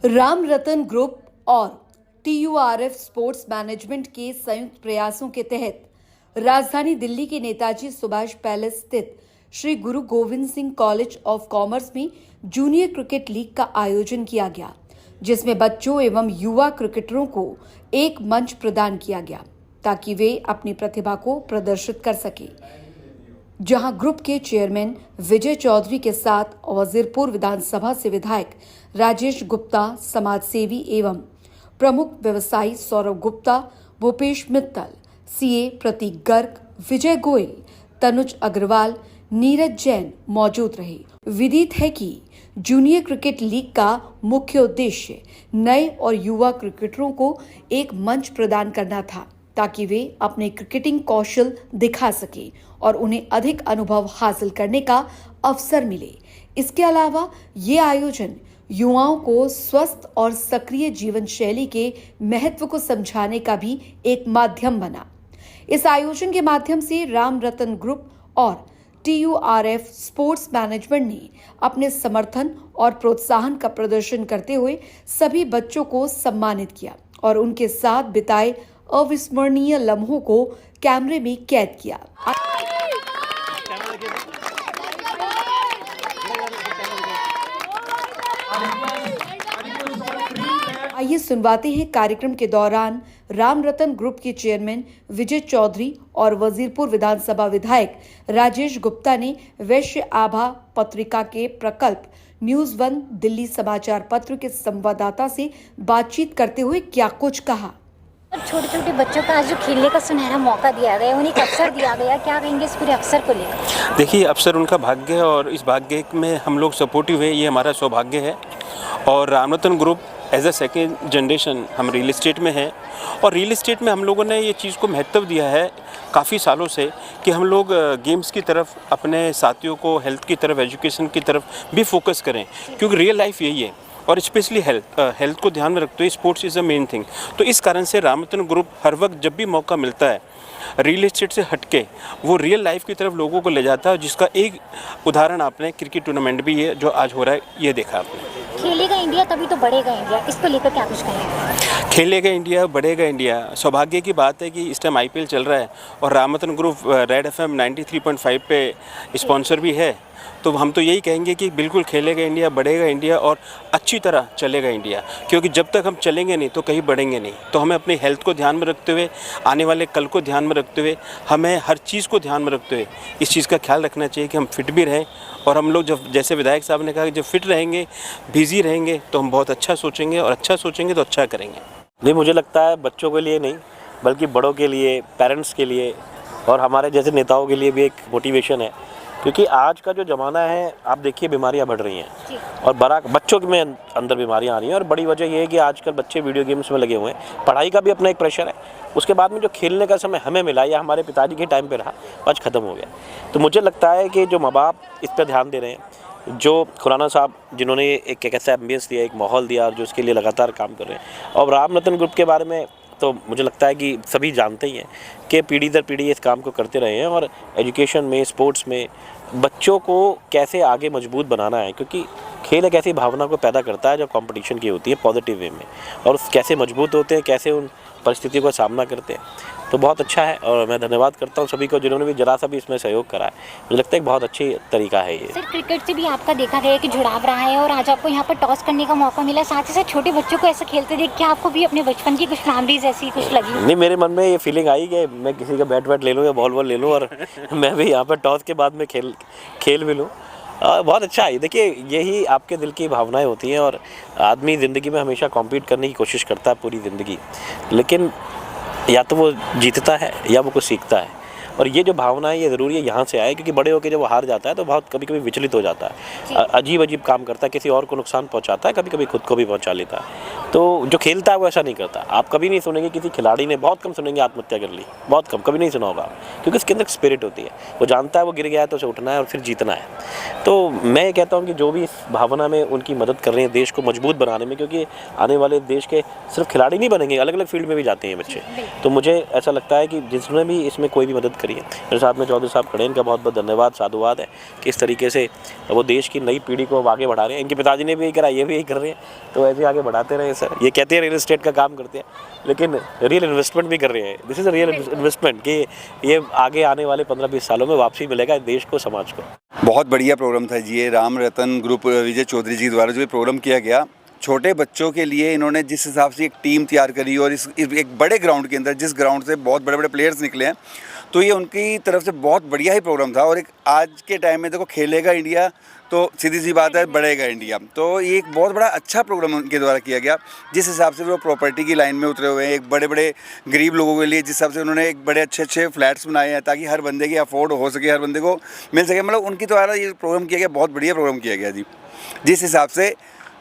Ram Ratan group और TURF sports management के संयुक्त प्रयासों के तहत राजधानी दिल्ली के नेताजी सुभाष पैलेस स्थित श्री गुरु Govind Singh college of commerce में जूनियर क्रिकेट लीग का आयोजन किया गया, जिसमें बच्चों एवं युवा क्रिकेटरों को एक मंच प्रदान किया गया ताकि वे अपनी प्रतिभा को प्रदर्शित कर सके। जहां ग्रुप के चेयरमैन विजय चौधरी के साथ वजीरपुर विधानसभा से विधायक राजेश गुप्ता, समाजसेवी एवं प्रमुख व्यवसायी सौरभ गुप्ता, भूपेश मित्तल, CA प्रतीक गर्ग, विजय गोयल, तनुज अग्रवाल, नीरज जैन मौजूद रहे। विदित है कि जूनियर क्रिकेट लीग का मुख्य उद्देश्य नए और युवा क्रिकेटरों को एक मंच प्रदान करना था ताकि वे अपने क्रिकेटिंग कौशल दिखा सके और उन्हें अधिक अनुभव हासिल करने का अवसर मिले। इसके अलावा ये आयोजन युवाओं को स्वस्थ और सक्रिय जीवन शैली के महत्व को समझाने का भी एक माध्यम बना। इस आयोजन के माध्यम से राम रतन ग्रुप और TURF स्पोर्ट्स मैनेजमेंट ने अपने समर्थन और प्रोत्साहन का प्रदर्शन करते हुए सभी बच्चों को सम्मानित किया और उनके साथ बिताए अविस्मरणीय लम्हों को कैमरे में कैद किया। आइए सुनवाते हैं कार्यक्रम के दौरान राम रतन ग्रुप के चेयरमैन विजय चौधरी और वजीरपुर विधानसभा विधायक राजेश गुप्ता ने वैश्य आभा पत्रिका के प्रकल्प न्यूज 1 दिल्ली समाचार पत्र के संवाददाता से बातचीत करते हुए क्या कुछ कहा। छोटे छोटे बच्चों का आज जो खेलने का सुनहरा मौका दिया गया, उन्हें एक अवसर दिया गया, क्या कहेंगे इस पूरे अवसर को लेकर? देखिए, अवसर उनका भाग्य है और इस भाग्य में हम लोग सपोर्टिव है, ये हमारा सौभाग्य है। और Ram Ratan group as a second generation हम रियल इस्टेट में हैं और रियल इस्टेट में हम लोगों ने ये चीज़ को महत्व दिया है काफ़ी सालों से कि हम लोग गेम्स की तरफ, अपने साथियों को हेल्थ की तरफ, एजुकेशन की तरफ भी फोकस करें, क्योंकि रियल लाइफ यही है और स्पेशली हेल्थ को ध्यान में रखते हुए sports is a main thing. तो इस कारण से राम रतन ग्रुप हर वक्त जब भी मौका मिलता है रियल इस्टेट से हटके वो रियल लाइफ की तरफ लोगों को ले जाता है, जिसका एक उदाहरण आपने क्रिकेट टूर्नामेंट भी ये जो आज हो रहा है ये देखा आपने। खेलेगा इंडिया तभी तो बढ़ेगा इंडिया, इसको लेकर क्या कुछ कहेंगे? खेलेगा इंडिया, बढ़ेगा इंडिया। सौभाग्य की बात है कि इस टाइम IPL चल रहा है और Ram Ratan group red FM 93.5 पे स्पॉन्सर भी है। तो हम तो यही कहेंगे कि बिल्कुल खेलेगा इंडिया, बढ़ेगा इंडिया और अच्छी तरह चलेगा इंडिया, क्योंकि जब तक हम चलेंगे नहीं तो कहीं बढ़ेंगे नहीं। तो हमें अपनी हेल्थ को ध्यान में रखते हुए, आने वाले कल को ध्यान में रखते हुए, हमें हर चीज़ को ध्यान में रखते हुए इस चीज़ का ख्याल रखना चाहिए कि हम फिट भी रहें। और हम लोग जब, जैसे विधायक साहब ने कहा कि जब फिट रहेंगे, बिजी रहेंगे, तो हम बहुत अच्छा सोचेंगे और अच्छा सोचेंगे तो अच्छा करेंगे। नहीं, मुझे लगता है बच्चों के लिए नहीं बल्कि बड़ों के लिए, पेरेंट्स के लिए और हमारे जैसे नेताओं के लिए भी एक मोटिवेशन है, क्योंकि आज का जो ज़माना है आप देखिए बीमारियां बढ़ रही हैं और बच्चों में अंदर बीमारियां आ रही हैं। और बड़ी वजह ये है कि आजकल बच्चे वीडियो गेम्स में लगे हुए हैं। पढ़ाई का भी अपना एक प्रेशर है, उसके बाद में जो खेलने का समय हमें मिला या हमारे पिताजी के टाइम पे रहा आज ख़त्म हो गया। तो मुझे लगता है कि जो माँ बाप इस पर ध्यान दे रहे हैं, जो खुराना साहब जिन्होंने एक कैसा एम्बियंस दिया, एक माहौल दिया और जो उसके लिए लगातार काम कर रहे हैं, और राम रतन ग्रुप के बारे में तो मुझे लगता है कि सभी जानते ही हैं कि पीढ़ी दर पीढ़ी इस काम को करते रहे हैं। और एजुकेशन में, स्पोर्ट्स में बच्चों को कैसे आगे मजबूत बनाना है, क्योंकि खेल एक ऐसी भावना को पैदा करता है जो कंपटीशन की होती है पॉजिटिव वे में, और कैसे मजबूत होते हैं, कैसे उन परिस्थितियों का सामना करते हैं। तो बहुत अच्छा है और मैं धन्यवाद करता हूँ सभी को जिन्होंने भी जरा सा भी इसमें सहयोग करा है। मुझे लगता है एक बहुत अच्छी तरीका है ये। सर, क्रिकेट से भी आपका देखा गया कि जुड़ाव रहा है और आज आपको यहाँ पर टॉस करने का मौका मिला, साथ ही साथ छोटे बच्चों को ऐसा खेलते देख के आपको भी अपने बचपन की कुछ मेमोरीज ऐसी कुछ लगी? नहीं, मेरे मन में ये फीलिंग आई कि मैं किसी का बैट ले लूँ या बॉल ले लूँ और मैं भी यहाँ पर टॉस के बाद में खेल भी लूँ। बहुत अच्छा है। देखिए, यही आपके दिल की भावनाएं होती हैं और आदमी ज़िंदगी में हमेशा कॉम्पीट करने की कोशिश करता है पूरी ज़िंदगी, लेकिन या तो वो जीतता है या वो कुछ सीखता है। और ये जो भावना है ये ज़रूरी है यहाँ से आए, क्योंकि बड़े होकर जब वो हार जाता है तो बहुत कभी कभी विचलित हो जाता है, अजीब काम करता है, किसी और को नुकसान पहुँचाता है, कभी कभी खुद को भी पहुँचा लेता है। तो जो खेलता है वो ऐसा नहीं करता। आप कभी नहीं सुनेंगे किसी खिलाड़ी ने, बहुत कम सुनेंगे आत्महत्या कर ली, बहुत कम, कभी नहीं सुना होगा, क्योंकि उसके अंदर स्पिरिट होती है। वो जानता है वो गिर गया है तो उसे उठना है और फिर जीतना है। तो मैं ये कहता हूँ कि जो भी इस भावना में उनकी मदद कर रहे हैं देश को मजबूत बनाने में, क्योंकि आने वाले देश के सिर्फ खिलाड़ी नहीं बनेंगे, अलग अलग फील्ड में भी जाते हैं बच्चे। तो मुझे ऐसा लगता है कि जिसने भी इसमें कोई भी मदद करी करी है। मेरे साथ में चौधरी साहब खड़े हैं, इनका बहुत बहुत धन्यवाद, साधुवाद है कि इस तरीके से वो देश की नई पीढ़ी को आगे बढ़ा रहे हैं। इनके पिताजी ने भी यही करा, ये भी यही कर रहे हैं, तो ऐसे आगे बढ़ाते रहे सर। ये कहते हैं रियल एस्टेट का काम करते हैं, लेकिन रियल इन्वेस्टमेंट भी कर रहे हैं। This is a real investment कि ये आगे आने वाले 15-20 सालों में वापसी मिलेगा देश को, समाज को। बहुत बढ़िया प्रोग्राम था जी। ये राम रतन ग्रुप विजय चौधरी जी द्वारा जो ये प्रोग्राम किया गया, छोटे बच्चों के लिए इन्होंने जिस हिसाब से एक टीम तैयार करी और इस एक बड़े ग्राउंड के अंदर, जिस ग्राउंड से बहुत बड़े बड़े प्लेयर्स निकले हैं, तो ये उनकी तरफ से बहुत बढ़िया ही प्रोग्राम था। और एक आज के टाइम में देखो, खेलेगा इंडिया तो सीधी सी बात है बढ़ेगा इंडिया, तो ये एक बहुत बड़ा अच्छा प्रोग्राम उनके द्वारा किया गया। जिस हिसाब से वो प्रॉपर्टी की लाइन में उतरे हुए हैं, एक बड़े बड़े गरीब लोगों के लिए जिस हिसाब से उन्होंने एक बड़े अच्छे अच्छे फ्लैट्स बनाए हैं ताकि हर बंदे की अफोर्ड हो सके, हर बंदे को मिल सके, मतलब उनके द्वारा ये प्रोग्राम किया गया, बहुत बढ़िया प्रोग्राम किया गया जी। जिस हिसाब से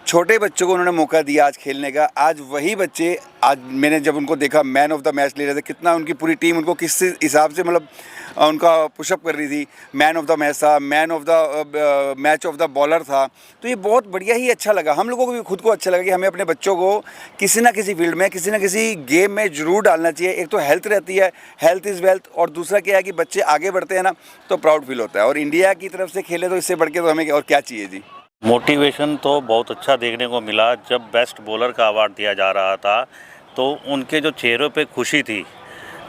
छोटे बच्चों को उन्होंने मौका दिया आज खेलने का, आज वही बच्चे, आज मैंने जब उनको देखा मैन ऑफ द मैच ले रहे थे, कितना उनकी पूरी टीम उनको किस हिसाब से मतलब उनका पुशअप कर रही थी। मैन ऑफ द मैच था, man of the match of the bowler था, तो ये बहुत बढ़िया ही अच्छा लगा। हम लोगों को भी खुद को अच्छा लगा कि हमें अपने बच्चों को किसी ना किसी फील्ड में, किसी ना किसी गेम में ज़रूर डालना चाहिए। एक तो हेल्थ रहती है, हेल्थ इज़ वेल्थ, और दूसरा क्या है कि बच्चे आगे बढ़ते हैं ना तो प्राउड फील होता है। और इंडिया की तरफ से खेले तो इससे बढ़ के तो हमें और क्या चाहिए जी। मोटिवेशन तो बहुत अच्छा देखने को मिला। जब बेस्ट बॉलर का अवार्ड दिया जा रहा था तो उनके जो चेहरों पे खुशी थी,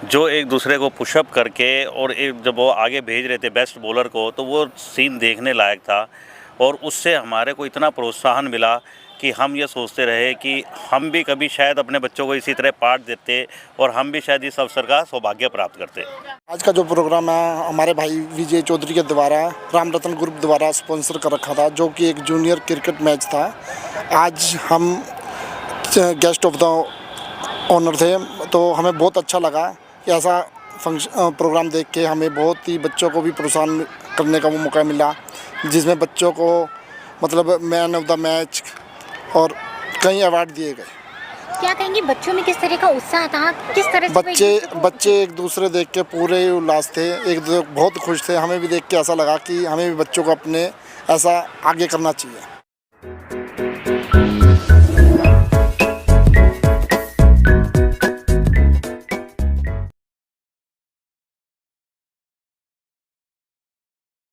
जो एक दूसरे को पुशअप करके और एक जब वो आगे भेज रहे थे बेस्ट बॉलर को, तो वो सीन देखने लायक था। और उससे हमारे को इतना प्रोत्साहन मिला कि हम ये सोचते रहे कि हम भी कभी शायद अपने बच्चों को इसी तरह पाठ देते और हम भी शायद इस अवसर का सौभाग्य प्राप्त करते। आज का जो प्रोग्राम है हमारे भाई विजय चौधरी के द्वारा राम रतन ग्रुप द्वारा स्पॉन्सर कर रखा था, जो कि एक जूनियर क्रिकेट मैच था। आज हम गेस्ट ऑफ द ऑनर थे, तो हमें बहुत अच्छा लगा कि ऐसा फंक्शन प्रोग्राम देख के हमें बहुत ही बच्चों को भी प्रोत्साहन करने का वो मौका मिला, जिसमें बच्चों को मतलब मैन ऑफ द मैच और कई अवार्ड दिए गए। क्या कहेंगे बच्चों में किस तरह का उत्साह था, किस तरह से बच्चे एक दूसरे देख के पूरे उल्लास थे, एक दूसरे बहुत खुश थे। हमें भी देख के ऐसा लगा कि हमें भी बच्चों को अपने ऐसा आगे करना चाहिए।